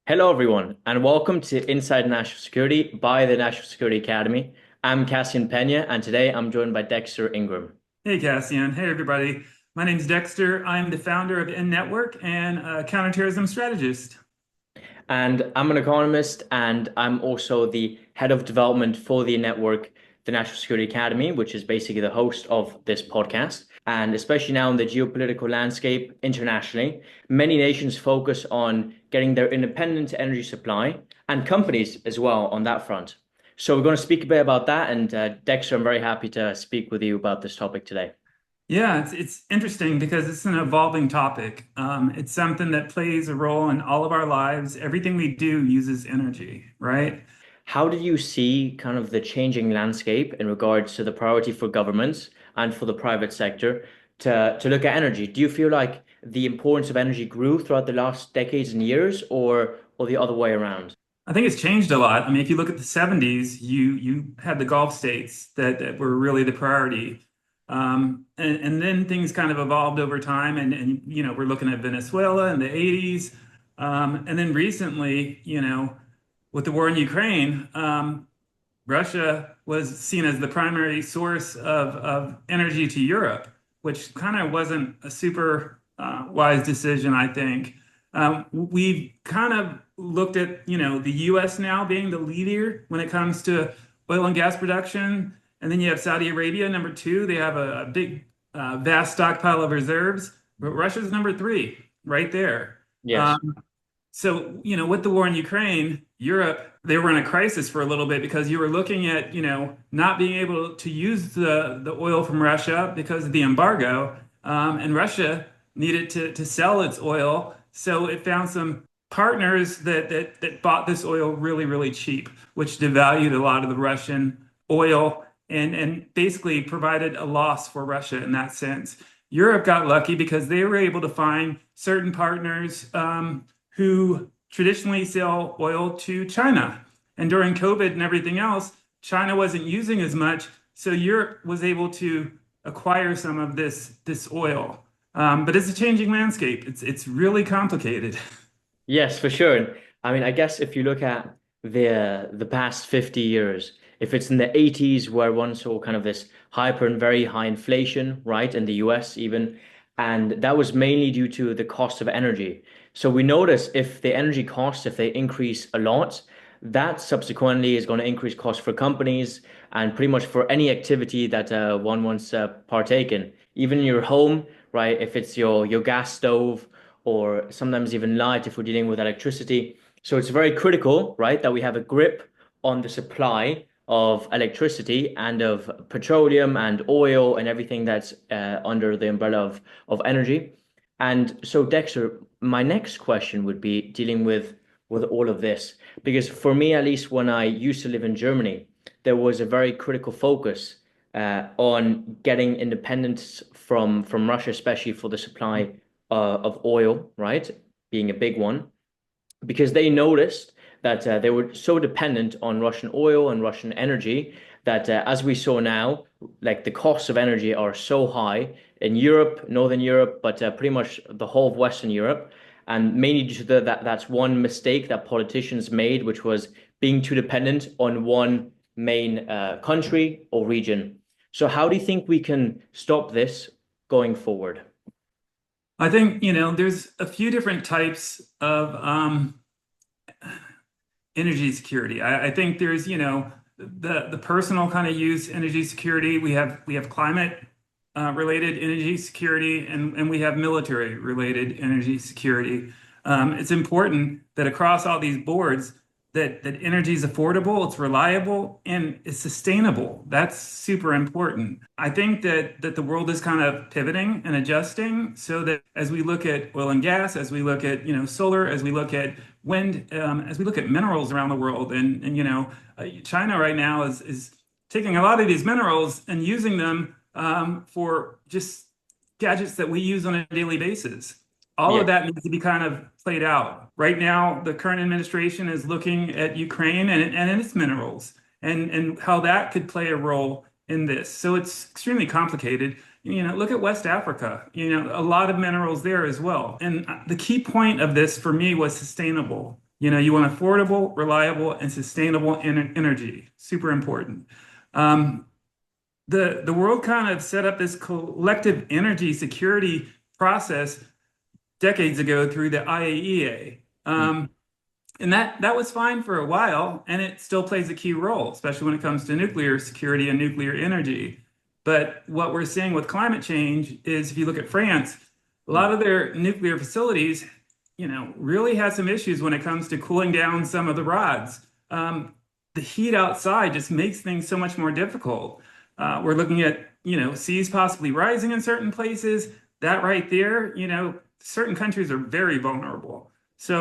Hello, everyone, and welcome to Inside National Security by the National Security Academy. I'm Cassian Peña, and today I'm joined by Dexter Ingram. Hey, Cassian. Hey, everybody. My name's Dexter. I'm the founder of N Network and a counterterrorism strategist. And I'm an economist, and I'm also the head of development for the network, the National Security Academy, which is basically the host of this podcast. And especially now in the geopolitical landscape internationally, many nations focus on getting their independent energy supply and companies as well on that front. So we're going to speak a bit about that. And Dexter, I'm very happy to speak with you about this topic today. Yeah, it's interesting because it's an evolving topic. It's something that plays a role in all of our lives. Everything we do uses energy, right? How do you see kind of the changing landscape in regards to the priority for governments and for the private sector to look at energy? Do you feel like the importance of energy grew throughout the last decades and years, or the other way around? I think it's changed a lot. I mean, if you look at the 70s, you had the Gulf states that were really the priority. And then things kind of evolved over time, and we're looking at Venezuela in the 80s. And then recently, with the war in Ukraine, Russia was seen as the primary source of energy to Europe, which kind of wasn't a super wise decision, I think. We've kind of looked at, the U.S. now being the leader when it comes to oil and gas production. And then you have Saudi Arabia, number two. They have a big, vast stockpile of reserves, but Russia's number three, right there. Yes. Um, so, with the war in Ukraine, Europe, they were in a crisis for a little bit because you were looking at, not being able to use the oil from Russia because of the embargo. And Russia needed to sell its oil. So it found some partners that bought this oil really, really cheap, which devalued a lot of the Russian oil and basically provided a loss for Russia in that sense. Europe got lucky because they were able to find certain partners who traditionally sell oil to China. And during COVID and everything else, China wasn't using as much, so Europe was able to acquire some of this oil. But it's a changing landscape. It's really complicated. Yes, for sure. I mean, I guess if you look at the past 50 years, if it's in the 80s where one saw kind of this hyper and very high inflation, right, in the US even, and that was mainly due to the cost of energy. So we notice if the energy costs, if they increase a lot, that subsequently is going to increase costs for companies and pretty much for any activity that one wants to partake in. Even in your home, right, if it's your gas stove or sometimes even light if we're dealing with electricity. So it's very critical, right, that we have a grip on the supply of electricity and of petroleum and oil and everything that's under the umbrella of energy. And so, Dexter, my next question would be dealing with all of this, because for me, at least when I used to live in Germany, there was a very critical focus on getting independence from Russia, especially for the supply of oil, right, being a big one, because they noticed that they were so dependent on Russian oil and Russian energy that, as we saw now, like the costs of energy are so high in Europe, Northern Europe, but pretty much the whole of Western Europe. And mainly due to that's one mistake that politicians made, which was being too dependent on one main country or region. So how do you think we can stop this going forward? I think, there's a few different types of energy security. I think there's, the personal kind of use energy security. We have climate related energy security and we have military related energy security. It's important that across all these boards that energy is affordable, it's reliable, and it's sustainable. That's super important. I think that the world is kind of pivoting and adjusting so that as we look at oil and gas, as we look at solar, as we look at wind, as we look at minerals around the world, and China right now is taking a lot of these minerals and using them for just gadgets that we use on a daily basis. All of Yeah. that needs to be kind of played out. Right now, the current administration is looking at Ukraine and its minerals and how that could play a role in this. So it's extremely complicated. Look at West Africa, a lot of minerals there as well. And the key point of this for me was sustainable. You want affordable, reliable, and sustainable energy. Super important. Um, the world kind of set up this collective energy security process decades ago through the IAEA. Mm. And that was fine for a while, and it still plays a key role, especially when it comes to nuclear security and nuclear energy. But what we're seeing with climate change is if you look at France, a Mm. lot of their nuclear facilities, really had some issues when it comes to cooling down some of the rods. Um, the heat outside just makes things so much more difficult. We're looking at, seas possibly rising in certain places. That right there, certain countries are very vulnerable. So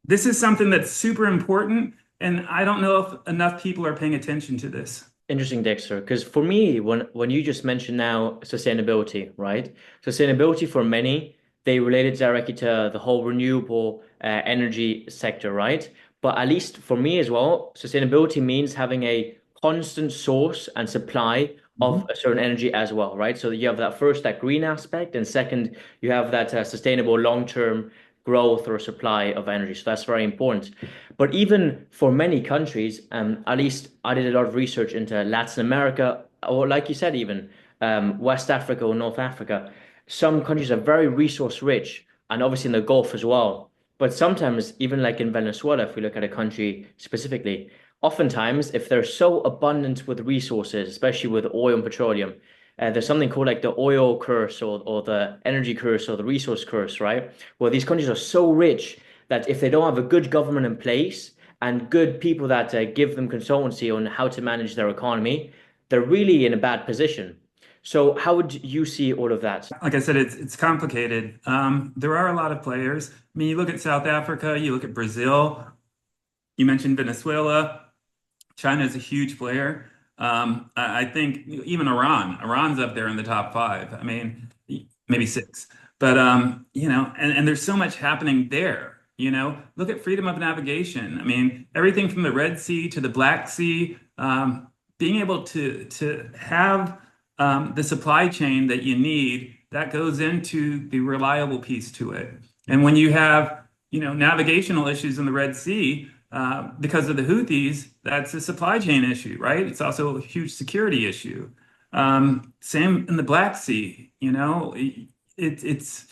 this is something that's super important, and I don't know if enough people are paying attention to this. Interesting, Dexter. Because for me, when you just mentioned now sustainability, right? Sustainability for many, they relate it directly to the whole renewable energy sector, right? But at least for me as well, sustainability means having a constant source and supply of Mhm. a certain energy as well, right? So you have that first, that green aspect, and second, you have that sustainable long-term growth or supply of energy. So that's very important. But even for many countries, at least I did a lot of research into Latin America, or like you said, even West Africa or North Africa. Some countries are very resource rich, and obviously in the Gulf as well. But sometimes, even like in Venezuela, if we look at a country specifically, oftentimes, if they're so abundant with resources, especially with oil and petroleum, there's something called like the oil curse or the energy curse or the resource curse, right? Where these countries are so rich that if they don't have a good government in place and good people that give them consultancy on how to manage their economy, they're really in a bad position. So, how would you see all of that? Like I said, it's complicated. There are a lot of players. I mean, you look at South Africa, you look at Brazil, you mentioned Venezuela. China is a huge player. I think even Iran's up there in the top five. I mean, maybe six. But and there's so much happening there. Look at freedom of navigation. I mean, everything from the Red Sea to the Black Sea, being able to have the supply chain that you need, that goes into the reliable piece to it. And when you have, navigational issues in the Red Sea, because of the Houthis, that's a supply chain issue, right? It's also a huge security issue. Same in the Black Sea, it's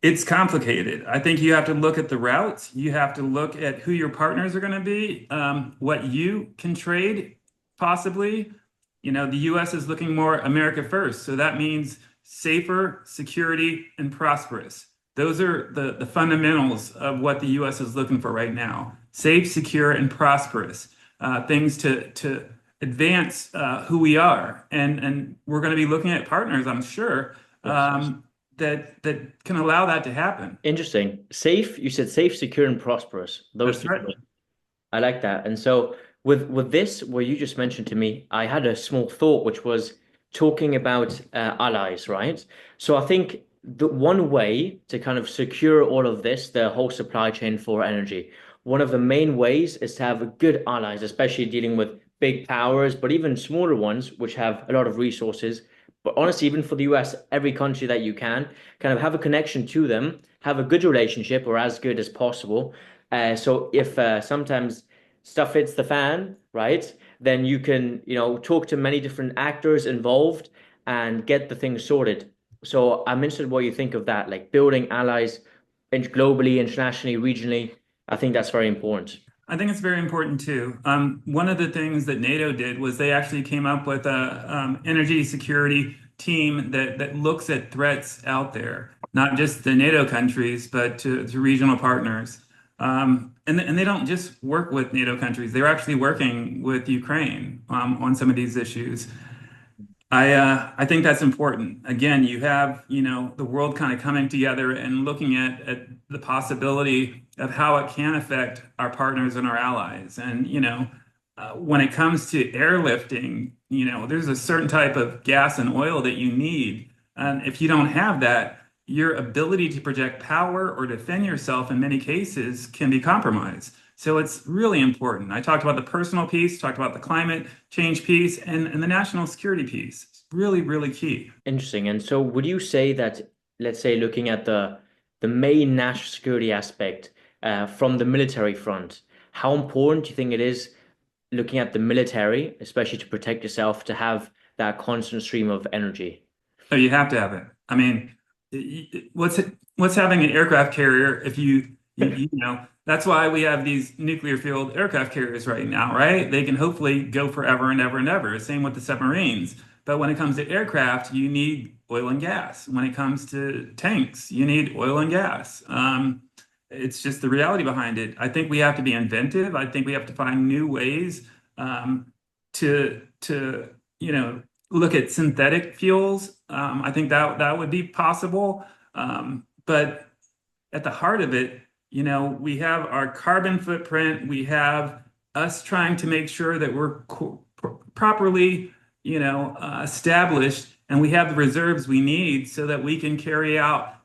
it's complicated. I think you have to look at the routes. You have to look at who your partners are going to be, what you can trade, possibly. The U.S. is looking more America first. So that means safer, security, and prosperous. Those are the fundamentals of what the U.S. is looking for right now. Safe, secure, and prosperous. Things to advance who we are. And we're going to be looking at partners, I'm sure. Yes. That can allow that to happen. Interesting. Safe, you said safe, secure, and prosperous. Those That's three right. things. I like that. And so with this, what you just mentioned to me, I had a small thought, which was talking about allies, right? So I think the one way to kind of secure all of this, the whole supply chain for energy, one of the main ways is to have good allies, especially dealing with big powers, but even smaller ones, which have a lot of resources. But honestly, even for the US, every country that you can, kind of have a connection to them, have a good relationship or as good as possible. So if sometimes stuff hits the fan, right? Then you can, talk to many different actors involved and get the thing sorted. So I'm interested what you think of that, like building allies globally, internationally, regionally. I think that's very important. I think it's very important too. One of the things that NATO did was they actually came up with a energy security team that looks at threats out there, not just the NATO countries, but to regional partners. And they don't just work with NATO countries; they're actually working with Ukraine on some of these issues. I think that's important. Again, you have, the world kind of coming together and looking at the possibility of how it can affect our partners and our allies. And, when it comes to airlifting, there's a certain type of gas and oil that you need. And if you don't have that, your ability to project power or defend yourself in many cases can be compromised. So it's really important. I talked about the personal piece, talked about the climate change piece, and the national security piece. It's really, really key. Interesting. And so would you say that, let's say, looking at the main national security aspect, from the military front. How important do you think it is looking at the military, especially to protect yourself, to have that constant stream of energy? So you have to have it. I mean, what's having an aircraft carrier if you know, that's why we have these nuclear fueled aircraft carriers right now, right? They can hopefully go forever and ever and ever. Same with the submarines. But when it comes to aircraft, you need oil and gas. When it comes to tanks, you need oil and gas. It's just the reality behind it. I think we have to be inventive. I think we have to find new ways to look at synthetic fuels. I think that would be possible. But at the heart of it, we have our carbon footprint. We have us trying to make sure that we're properly, established, and we have the reserves we need so that we can carry out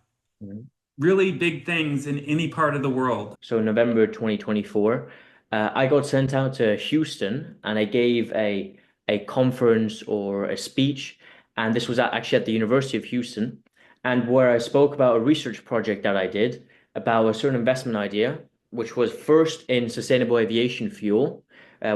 really big things in any part of the world. So November 2024, I got sent out to Houston and I gave a conference or a speech, and this was actually at the University of Houston, and where I spoke about a research project that I did about a certain investment idea, which was first in sustainable aviation fuel,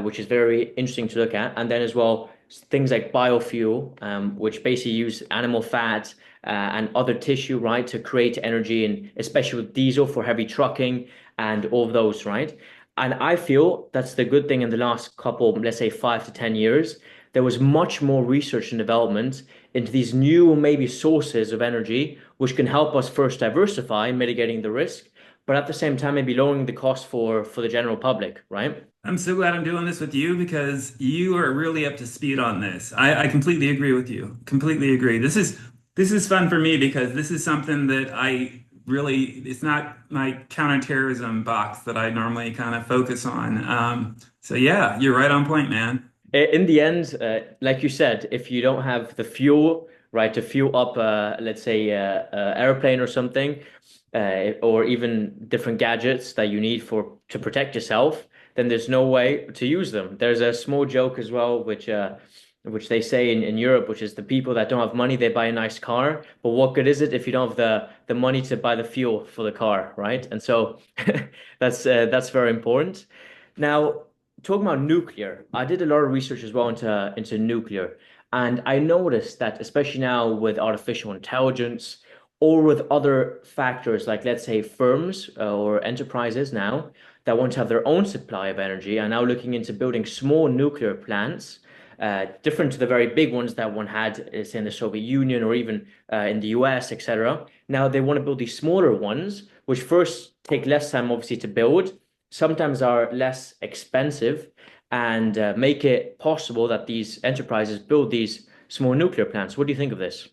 which is very interesting to look at, and then as well things like biofuel, which basically use animal fat and other tissue, right, to create energy, and especially with diesel for heavy trucking and all of those, right? And I feel that's the good thing in the last couple, let's say 5 to 10 years. There was much more research and development into these new, maybe sources of energy, which can help us first diversify, mitigating the risk, but at the same time, maybe lowering the cost for the general public, right? I'm so glad I'm doing this with you because you are really up to speed on this. I completely agree with you. Completely agree. This is fun for me because this is something that I really, it's not my counterterrorism box that I normally kind of focus on. So yeah, you're right on point, man. In the end, like you said, if you don't have the fuel, right, to fuel up, let's say, airplane or something, or even different gadgets that you need for to protect yourself, then there's no way to use them. There's a small joke as well, which they say in Europe, which is the people that don't have money, they buy a nice car, but what good is it if you don't have the money to buy the fuel for the car, right? And so that's very important. Now, talking about nuclear, I did a lot of research as well into nuclear, and I noticed that especially now with artificial intelligence or with other factors like let's say firms or enterprises now that want to have their own supply of energy are now looking into building small nuclear plants, different to the very big ones that one had, say, in the Soviet Union or even in the US, etc. Now they want to build these smaller ones, which first take less time, obviously, to build, sometimes are less expensive, and make it possible that these enterprises build these small nuclear plants. What do you think of this?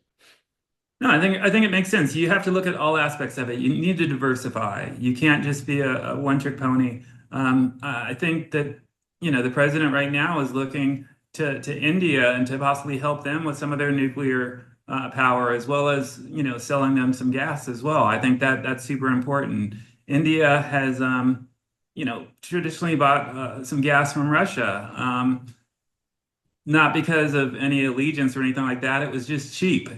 No, I think it makes sense. You have to look at all aspects of it. You need to diversify. You can't just be a one-trick pony. I think that the president right now is looking to India and to possibly help them with some of their nuclear power, as well as selling them some gas as well. I think that that's super important. India has traditionally bought some gas from Russia. Not because of any allegiance or anything like that. It was just cheap,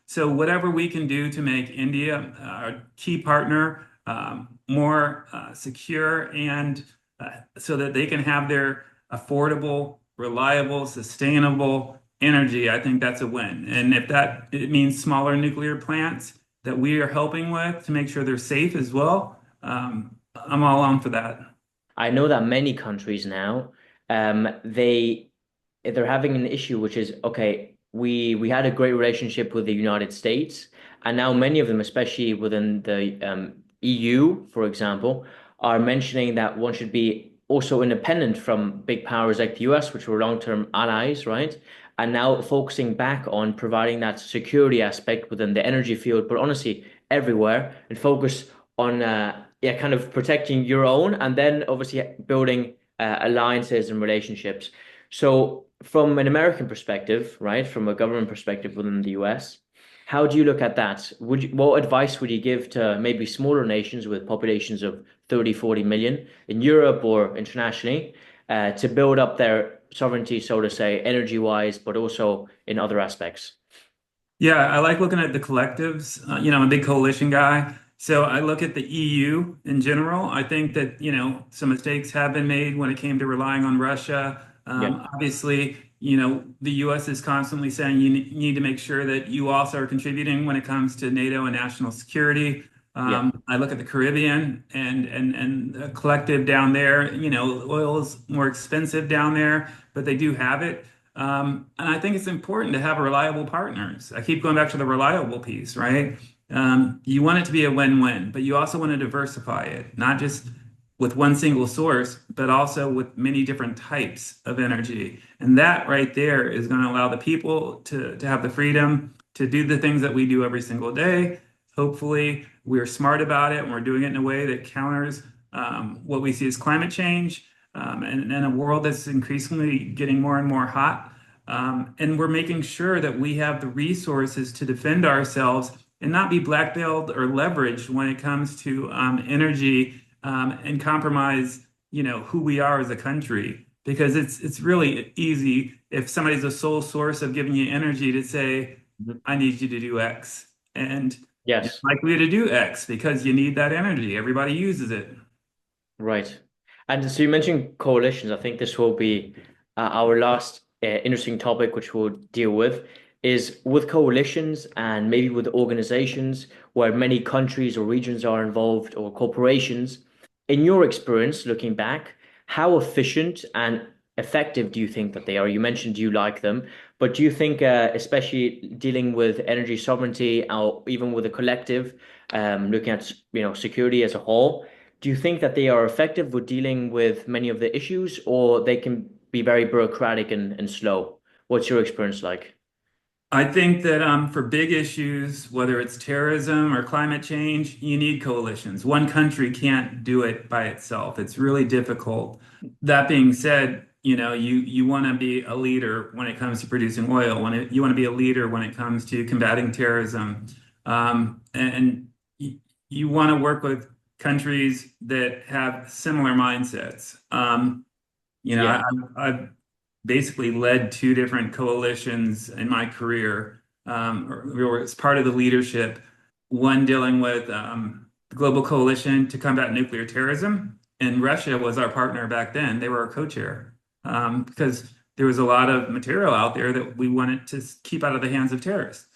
So whatever we can do to make India a key partner, more secure, and so that they can have their affordable, reliable, sustainable energy, I think that's a win. And if that it means smaller nuclear plants that we are helping with to make sure they're safe as well, I'm all on for that. I know that many countries now, they're having an issue, which is okay, we had a great relationship with the United States, and now many of them, especially within the EU, for example, are mentioning that one should be also independent from big powers like the US, which were long-term allies, right? And now focusing back on providing that security aspect within the energy field, but honestly, everywhere, and focus on yeah, kind of protecting your own, and then obviously building alliances and relationships. So, from an American perspective, right, from a government perspective within the US, how do you look at that? What advice would you give to maybe smaller nations with populations of 30, 40 million in Europe or internationally to build up their sovereignty, so to say, energy-wise, but also in other aspects? Yeah, I like looking at the collectives. I'm a big coalition guy. So I look at the EU in general. I think that, some mistakes have been made when it came to relying on Russia. Yeah, Obviously, the US is constantly saying need to make sure that you also are contributing when it comes to NATO and national security. yeah, I look at the Caribbean and the collective down there. Oil is more expensive down there, but they do have it. And I think it's important to have reliable partners. I keep going back to the reliable piece, right? You want it to be a win-win, but you also want to diversify it, not just with one single source, but also with many different types of energy. And that right there is going to allow the people to have the freedom to do the things that we do every single day. Hopefully, we're smart about it and we're doing it in a way that counters what we see as climate change and a world that's increasingly getting more and more hot. And we're making sure that we have the resources to defend ourselves and not be blackmailed or leveraged when it comes to energy and compromise, who we are as a country. Because it's really easy if somebody's the sole source of giving you energy to say, mhm. I need you to do X. And you're Yes. likely to do X because you need that energy. Everybody uses it. Right. And so you mentioned coalitions. I think this will be our last interesting topic, which we'll deal with, is with coalitions and maybe with organizations where many countries or regions are involved or corporations. In your experience, looking back, how efficient and effective do you think that they are? You mentioned you like them, but do you think, especially dealing with energy sovereignty or even with a collective, looking at, security as a whole? Do you think that they are effective with dealing with many of the issues, or they can be very bureaucratic and slow? What's your experience like? I think that for big issues, whether it's terrorism or climate change, you need coalitions. One country can't do it by itself. It's really difficult. That being said, you want to be a leader when it comes to producing oil. You want to be a leader when it comes to combating terrorism, and you want to work with countries that have similar mindsets. Yeah, I've basically led two different coalitions in my career, or as part of the leadership. One dealing with the Global Coalition to Combat Nuclear Terrorism, and Russia was our partner back then. They were our co-chair because there was a lot of material out there that we wanted to keep out of the hands of terrorists.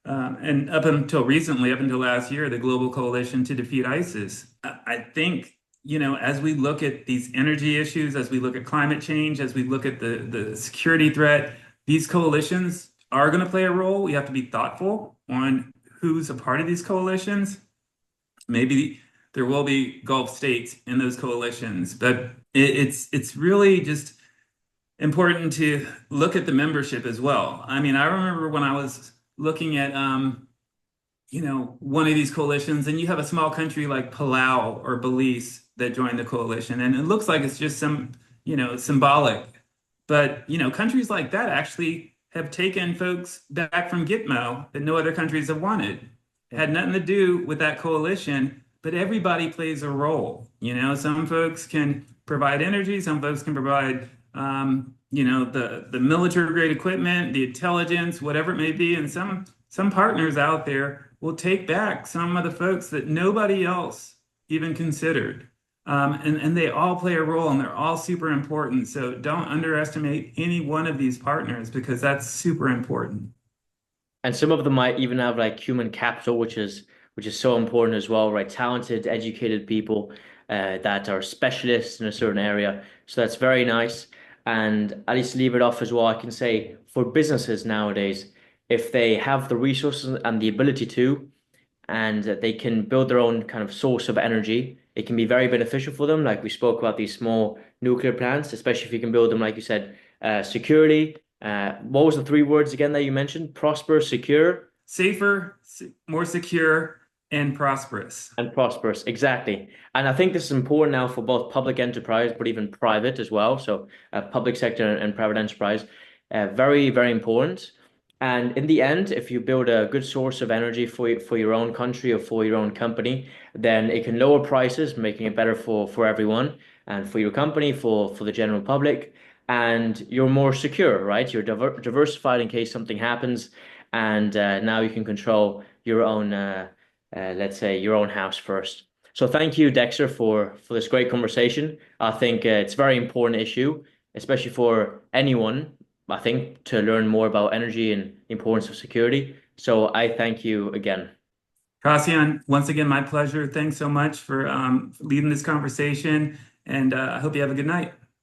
And up until recently, up until last year, the Global Coalition to Defeat ISIS. I think, as we look at these energy issues, as we look at climate change, as we look at the security threat, these coalitions are going to play a role. We have to be thoughtful on who's a part of these coalitions. Maybe there will be Gulf states in those coalitions, but it's really just important to look at the membership as well. I mean, I remember when I was looking at one of these coalitions, and you have a small country like Palau or Belize that joined the coalition, and it looks like it's just some, symbolic. But, countries like that actually have taken folks back from Gitmo that no other countries have wanted. It had nothing to do with that coalition, but everybody plays a role. Some folks can provide energy, some folks can provide the military grade equipment, the intelligence, whatever it may be, and some partners out there will take back some of the folks that nobody else even considered. And they all play a role and they're all super important. So don't underestimate any one of these partners because that's super important. and some of them might even have like human capital, which is so important as well, right? Talented, educated people that are specialists in a certain area. So that's very nice. And at least leave it off as well. I can say for businesses nowadays, if they have the resources and the ability to, and they can build their own kind of source of energy. It can be very beneficial for them. Like we spoke about these small nuclear plants, especially if you can build them, like you said, securely. What was the three words again that you mentioned? Prosper, secure, Safer, more secure, and prosperous. and prosperous. Exactly. And I think this is important now for both public enterprise, but even private as well. So public sector and private enterprise, very, very important. And in the end, if you build a good source of energy for your own country or for your own company, then it can lower prices, making it better for everyone and for your company, for the general public. And you're more secure, right? You're diversified in case something happens, and now you can control your own. let's say, your own house first. So thank you, Dexter, for this great conversation. I think it's a very important issue, especially for anyone, I think, to learn more about energy and the importance of security. So I thank you again. Cassian, once again, my pleasure. Thanks so much for leading this conversation, and I hope you have a good night.